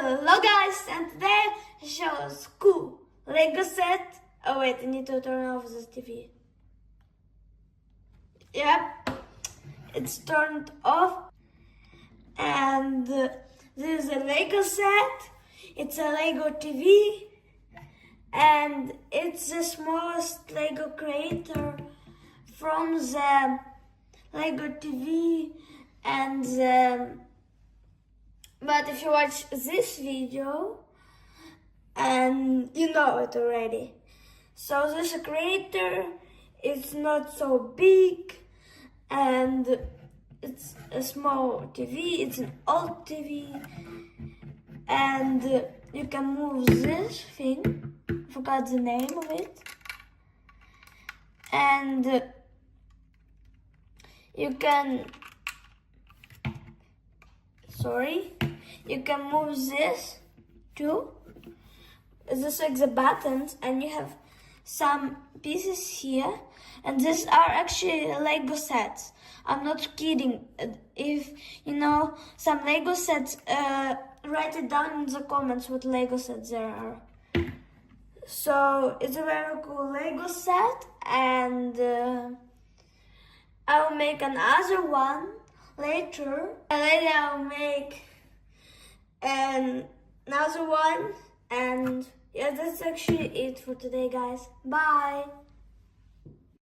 Hello guys, and today I show us cool Lego set. Oh wait, I need to turn off this TV. Yep, it's turned off. And this is a Lego set. It's a Lego TV. And it's the smallest Lego creator from the Lego TV and but if you watch this video, and you know it already. So this creator, it's not so big, and it's a small TV, it's an old TV, and you can move this thing, I forgot the name of it, and you can move this too. This like the buttons, and you have some pieces here, and these are actually Lego sets. I'm not kidding. If you know some Lego sets, write it down in the comments what Lego sets there are. So it's a very cool Lego set, and I'll make another one later. And later I'll make another one, and yeah, that's actually it for today, guys. Bye.